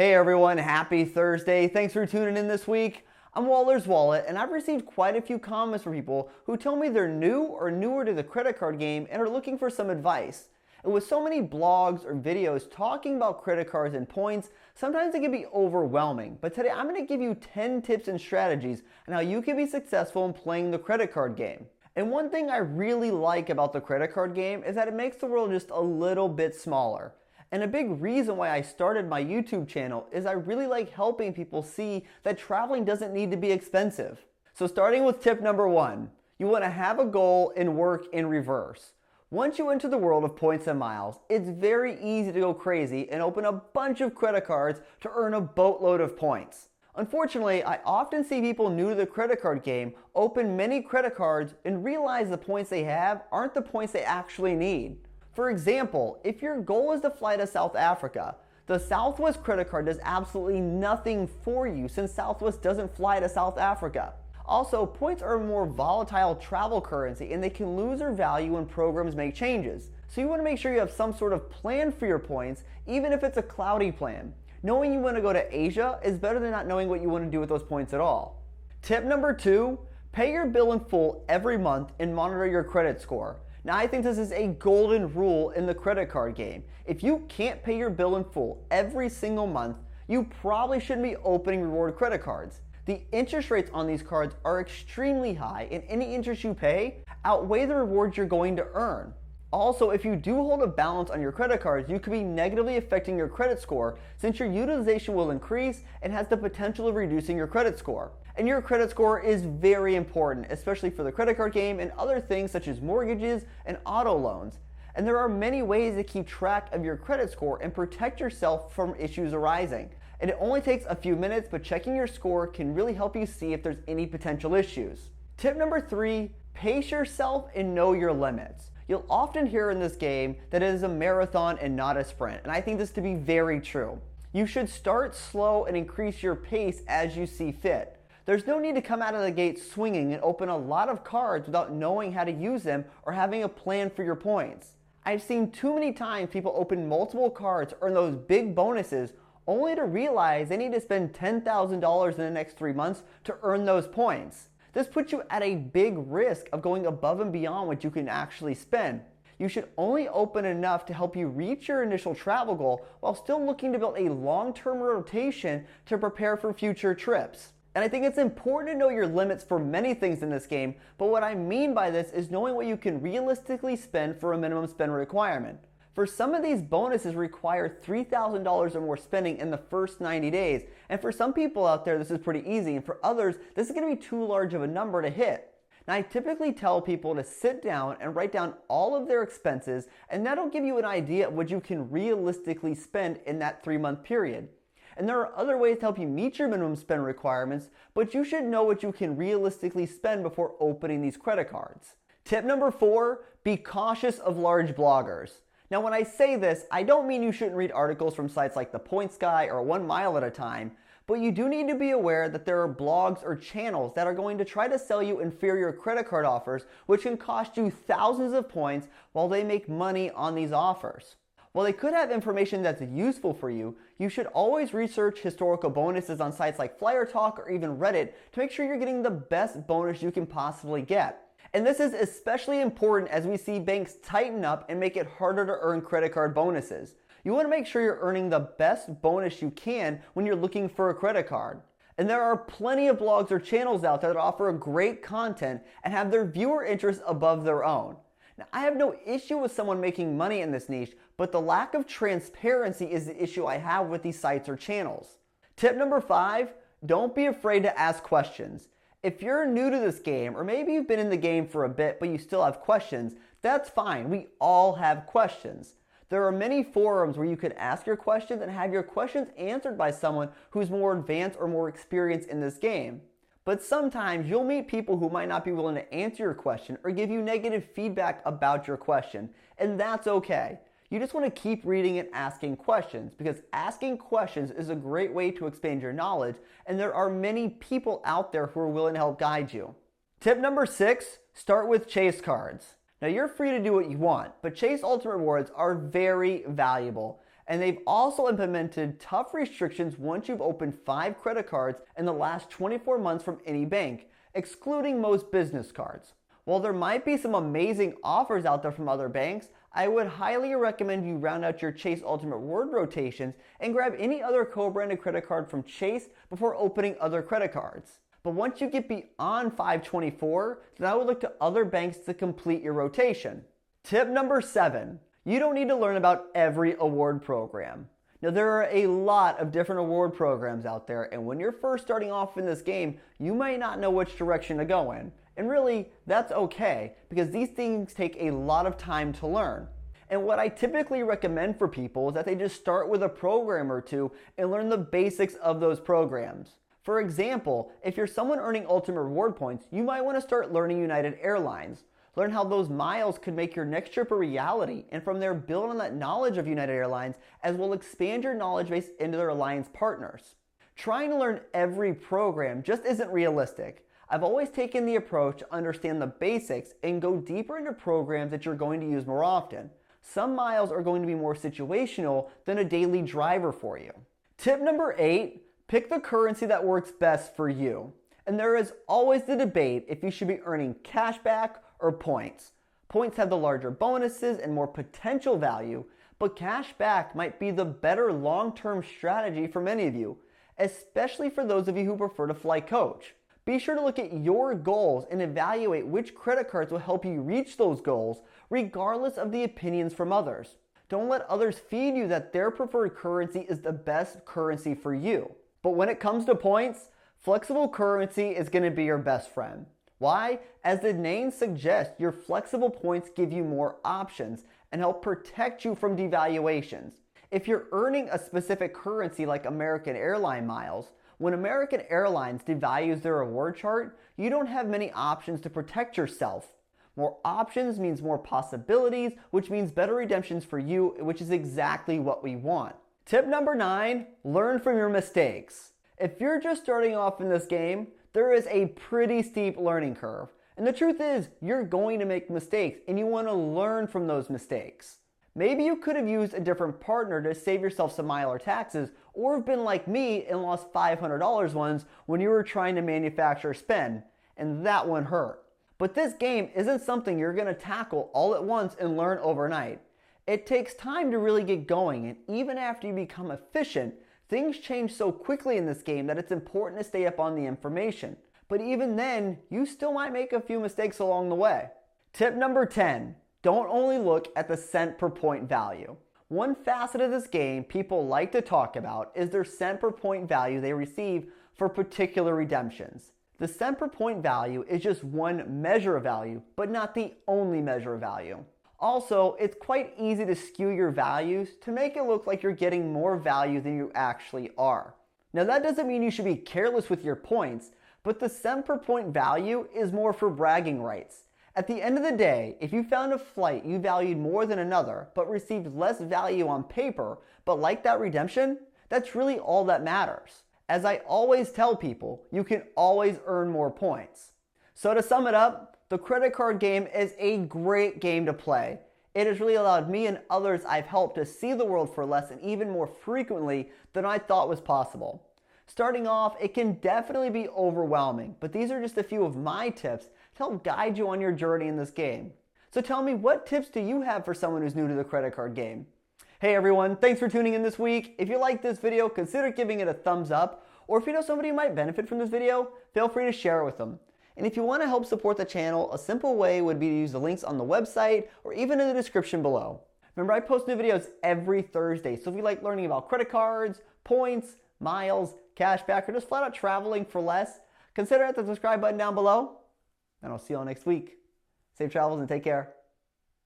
Hey everyone, happy Thursday. Thanks for tuning in this week. I'm Waller's Wallet, and I've received quite a few comments from people who tell me they're new or newer to the credit card game and are looking for some advice. And with so many blogs or videos talking about credit cards and points, sometimes it can be overwhelming. But today I'm going to give you 10 tips and strategies on how you can be successful in playing the credit card game. And one thing I really like about the credit card game is that it makes the world just a little bit smaller. And a big reason why I started my YouTube channel is I really like helping people see that traveling doesn't need to be expensive. So starting with tip number 1, you want to have a goal and work in reverse. Once you enter the world of points and miles, it's very easy to go crazy and open a bunch of credit cards to earn a boatload of points. Unfortunately, I often see people new to the credit card game open many credit cards and realize the points they have aren't the points they actually need. For example, if your goal is to fly to South Africa, the Southwest credit card does absolutely nothing for you since Southwest doesn't fly to South Africa. Also, points are a more volatile travel currency and they can lose their value when programs make changes. So you want to make sure you have some sort of plan for your points, even if it's a cloudy plan. Knowing you want to go to Asia is better than not knowing what you want to do with those points at all. Tip number 2, pay your bill in full every month and monitor your credit score. Now I think this is a golden rule in the credit card game. If you can't pay your bill in full every single month, you probably shouldn't be opening reward credit cards. The interest rates on these cards are extremely high and any interest you pay outweigh the rewards you're going to earn. Also, if you do hold a balance on your credit cards, you could be negatively affecting your credit score since your utilization will increase and has the potential of reducing your credit score. And your credit score is very important, especially for the credit card game and other things such as mortgages and auto loans. And there are many ways to keep track of your credit score and protect yourself from issues arising. And it only takes a few minutes, but checking your score can really help you see if there's any potential issues. Tip number 3, pace yourself and know your limits. You'll often hear in this game that it is a marathon and not a sprint, and I think this to be very true. You should start slow and increase your pace as you see fit. There's no need to come out of the gate swinging and open a lot of cards without knowing how to use them or having a plan for your points. I've seen too many times people open multiple cards, earn those big bonuses, only to realize they need to spend $10,000 in the next 3 months to earn those points. This puts you at a big risk of going above and beyond what you can actually spend. You should only open enough to help you reach your initial travel goal while still looking to build a long-term rotation to prepare for future trips. And I think it's important to know your limits for many things in this game, but what I mean by this is knowing what you can realistically spend for a minimum spend requirement. For some of these bonuses require $3,000 or more spending in the first 90 days, and for some people out there this is pretty easy, and for others this is going to be too large of a number to hit. Now I typically tell people to sit down and write down all of their expenses, and that'll give you an idea of what you can realistically spend in that 3-month period. And there are other ways to help you meet your minimum spend requirements, but you should know what you can realistically spend before opening these credit cards. Tip number 4, be cautious of large bloggers. Now when I say this, I don't mean you shouldn't read articles from sites like The Points Guy or 1 Mile at a Time, but you do need to be aware that there are blogs or channels that are going to try to sell you inferior credit card offers which can cost you thousands of points while they make money on these offers. While they could have information that's useful for you, you should always research historical bonuses on sites like Flyer Talk or even Reddit to make sure you're getting the best bonus you can possibly get. And this is especially important as we see banks tighten up and make it harder to earn credit card bonuses. You want to make sure you're earning the best bonus you can when you're looking for a credit card. And there are plenty of blogs or channels out there that offer great content and have their viewer interests above their own. Now, I have no issue with someone making money in this niche, but the lack of transparency is the issue I have with these sites or channels. Tip number 5, don't be afraid to ask questions. If you're new to this game, or maybe you've been in the game for a bit but you still have questions, that's fine. We all have questions. There are many forums where you can ask your questions and have your questions answered by someone who's more advanced or more experienced in this game. But sometimes you'll meet people who might not be willing to answer your question or give you negative feedback about your question, and that's okay. You just want to keep reading and asking questions because asking questions is a great way to expand your knowledge, and there are many people out there who are willing to help guide you. Tip number 6, start with chase cards. Now you're free to do what you want, but chase ultimate rewards are very valuable. And they've also implemented tough restrictions once you've opened 5 credit cards in the last 24 months from any bank, excluding most business cards. While there might be some amazing offers out there from other banks, I would highly recommend you round out your Chase Ultimate Reward rotations and grab any other co-branded credit card from Chase before opening other credit cards. But once you get beyond 524, then I would look to other banks to complete your rotation. Tip number 7, you don't need to learn about every award program. Now there are a lot of different award programs out there, and when you're first starting off in this game, you might not know which direction to go in. And really, that's okay, because these things take a lot of time to learn. And what I typically recommend for people is that they just start with a program or two and learn the basics of those programs. For example, if you're someone earning Ultimate Reward points, you might want to start learning United Airlines. Learn how those miles could make your next trip a reality, and from there build on that knowledge of United Airlines as well expand your knowledge base into their alliance partners. Trying to learn every program just isn't realistic. I've always taken the approach to understand the basics and go deeper into programs that you're going to use more often. Some miles are going to be more situational than a daily driver for you. Tip number 8, pick the currency that works best for you. And there is always the debate if you should be earning cash back or points. Points have the larger bonuses and more potential value, but cash back might be the better long-term strategy for many of you, especially for those of you who prefer to fly coach. Be sure to look at your goals and evaluate which credit cards will help you reach those goals, regardless of the opinions from others. Don't let others feed you that their preferred currency is the best currency for you. But when it comes to points, flexible currency is going to be your best friend. Why? As the name suggests, your flexible points give you more options and help protect you from devaluations. If you're earning a specific currency like American Airline miles, when American Airlines devalues their reward chart, you don't have many options to protect yourself. More options means more possibilities, which means better redemptions for you, which is exactly what we want. Tip number 9, learn from your mistakes. If you're just starting off in this game, there is a pretty steep learning curve. And the truth is, you're going to make mistakes and you want to learn from those mistakes. Maybe you could have used a different partner to save yourself some mile or taxes, or have been like me and lost $500 once when you were trying to manufacture spend, and that one hurt. But this game isn't something you're going to tackle all at once and learn overnight. It takes time to really get going, and even after you become efficient, things change so quickly in this game that it's important to stay up on the information. But even then, you still might make a few mistakes along the way. Tip number 10, don't only look at the cent per point value. One facet of this game people like to talk about is their cent per point value they receive for particular redemptions. The cent per point value is just one measure of value, but not the only measure of value. Also, it's quite easy to skew your values to make it look like you're getting more value than you actually are. Now that doesn't mean you should be careless with your points, but the cent per point value is more for bragging rights. At the end of the day, if you found a flight you valued more than another, but received less value on paper, but liked that redemption, that's really all that matters. As I always tell people, you can always earn more points. So to sum it up, the credit card game is a great game to play. It has really allowed me and others I've helped to see the world for less and even more frequently than I thought was possible. Starting off, it can definitely be overwhelming, but these are just a few of my tips to help guide you on your journey in this game. So tell me, what tips do you have for someone who's new to the credit card game? Hey everyone, thanks for tuning in this week. If you liked this video, consider giving it a thumbs up, or if you know somebody who might benefit from this video, feel free to share it with them. And if you want to help support the channel, a simple way would be to use the links on the website or even in the description below. Remember, I post new videos every Thursday, so if you like learning about credit cards, points, miles, cashback, or just flat out traveling for less, consider hitting the subscribe button down below, and I'll see you all next week. Safe travels and take care.